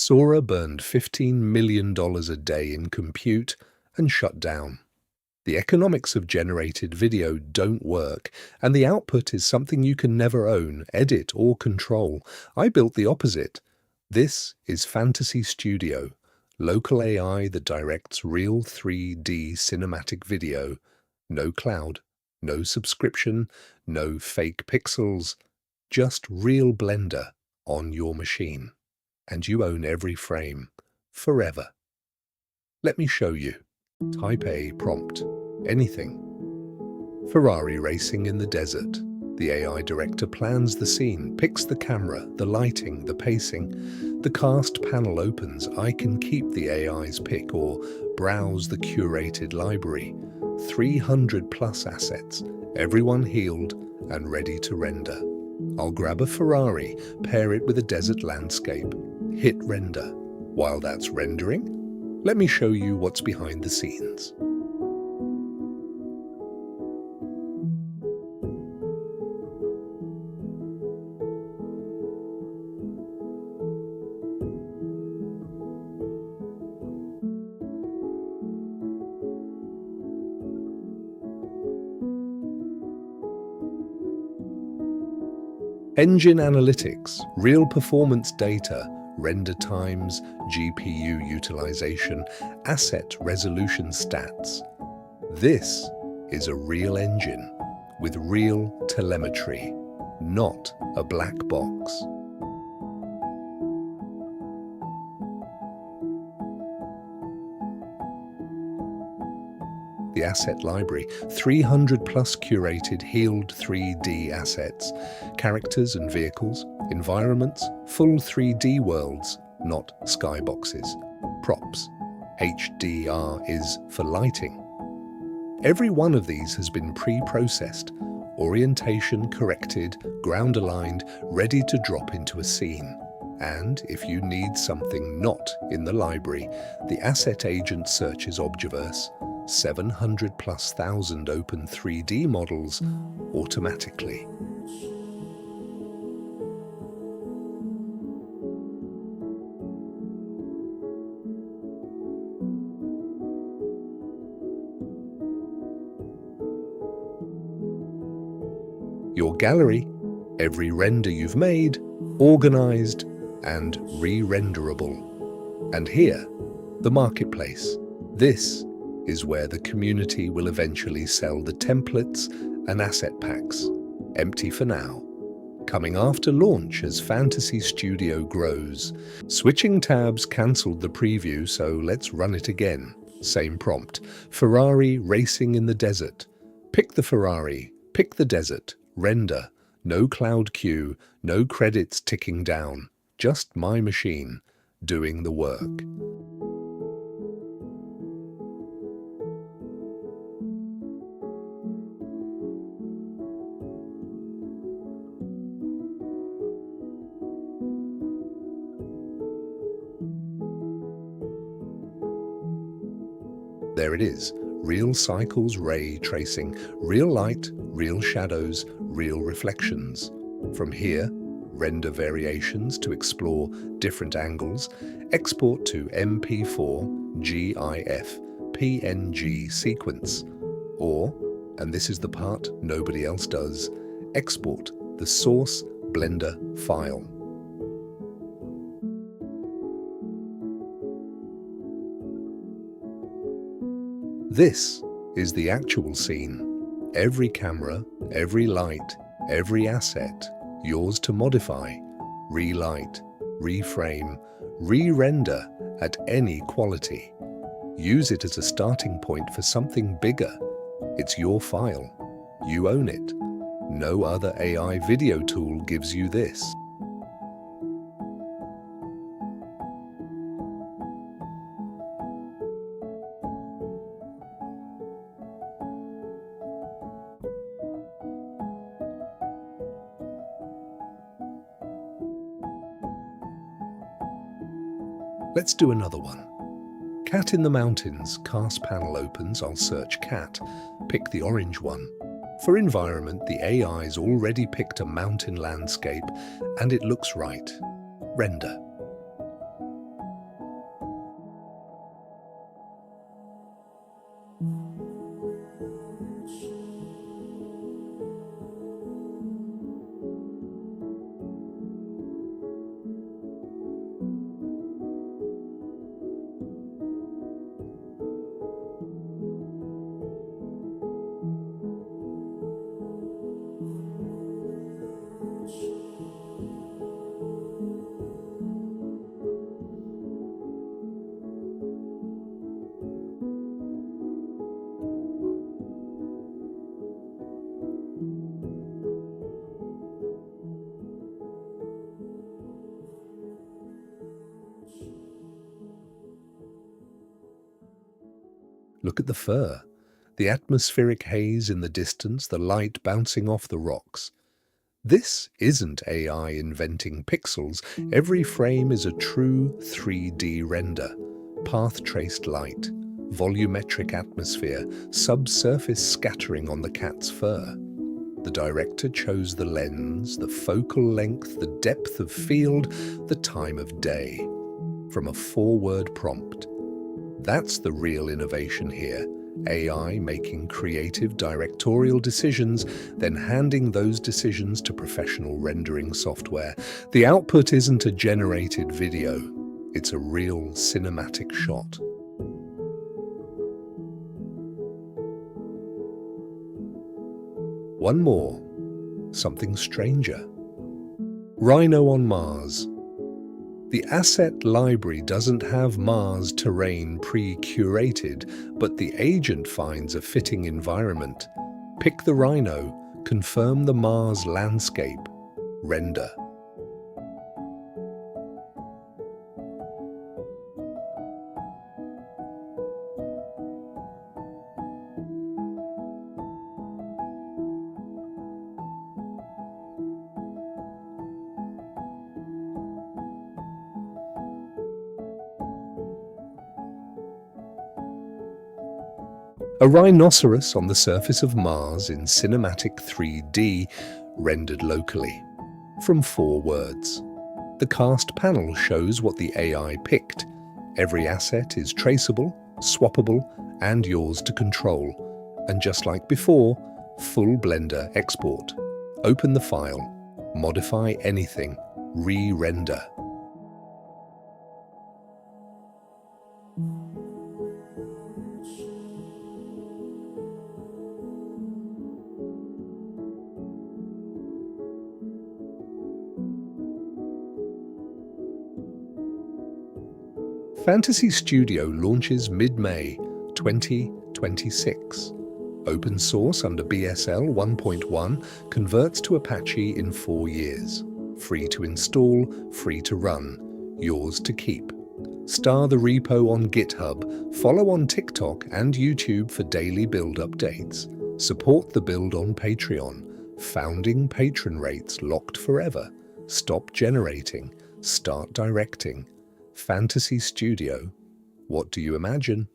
Sora burned $15 million a day in compute and shut down. The economics of generated video don't work, and the output is something you can never own, edit, or control. I built the opposite. This is Fantasy Studio, local AI that directs real 3D cinematic video. No cloud, no subscription, no fake pixels, just real Blender on your machine. And you own every frame, forever. Let me show you. Type a prompt, anything. Ferrari racing in the desert. The AI director plans the scene, picks the camera, the lighting, the pacing. The cast panel opens. I can keep the AI's pick or browse the curated library. 300 plus assets, everyone healed and ready to render. I'll grab a Ferrari, pair it with a desert landscape, hit render. While that's rendering, let me show you what's behind the scenes. Engine analytics, real performance data, render times, GPU utilization, asset resolution stats. This is a real engine with real telemetry, not a black box. The asset library, 300 plus curated, healed 3D assets, characters and vehicles, environments, full 3D worlds, not skyboxes, props. HDR is for lighting. Every one of these has been pre-processed, orientation corrected, ground aligned, ready to drop into a scene. And if you need something not in the library, the asset agent searches Objaverse, 700 plus thousand open 3D models automatically. Your gallery, every render you've made, organized and re-renderable. And here, the marketplace. This is where the community will eventually sell the templates and asset packs, empty for now. Coming after launch as Fantasy Studio grows. Switching tabs cancelled the preview, so let's run it again. Same prompt. Ferrari racing in the desert. Pick the Ferrari, pick the desert, render. No cloud queue, no credits ticking down. Just my machine doing the work. There it is, real cycles, ray tracing, real light, real shadows, real reflections. From here, render variations to explore different angles, export to MP4, GIF, PNG sequence, or, and this is the part nobody else does, export the source Blender file. This is the actual scene. Every camera, every light, every asset, yours to modify, relight, reframe, re-render at any quality. Use it as a starting point for something bigger. It's your file. You own it. No other AI video tool gives you this. Let's do another one. Cat in the mountains, cast panel opens, I'll search cat, pick the orange one. For environment, the AI's already picked a mountain landscape and it looks right. Render. Look at the fur. The atmospheric haze in the distance, the light bouncing off the rocks. This isn't AI inventing pixels. Every frame is a true 3D render. Path-traced light, volumetric atmosphere, subsurface scattering on the cat's fur. The director chose the lens, the focal length, the depth of field, the time of day. From a 4-word prompt. That's the real innovation here. AI making creative directorial decisions, then handing those decisions to professional rendering software. The output isn't a generated video. It's a real cinematic shot. One more. Something stranger. Rhino on Mars. The asset library doesn't have Mars terrain pre-curated, but the agent finds a fitting environment. Pick the Rhino, confirm the Mars landscape, render. A rhinoceros on the surface of Mars in cinematic 3D, rendered locally. From 4 words. The cast panel shows what the AI picked. Every asset is traceable, swappable, and yours to control. And just like before, full Blender export. Open the file, modify anything, re-render. Fantasy Studio launches mid-May 2026. Open source under BSL 1.1 converts to Apache in 4 years. Free to install, free to run, yours to keep. Star the repo on GitHub, follow on TikTok and YouTube for daily build updates. Support the build on Patreon. Founding patron rates locked forever. Stop generating. Start directing. Fantasy Studio. What do you imagine?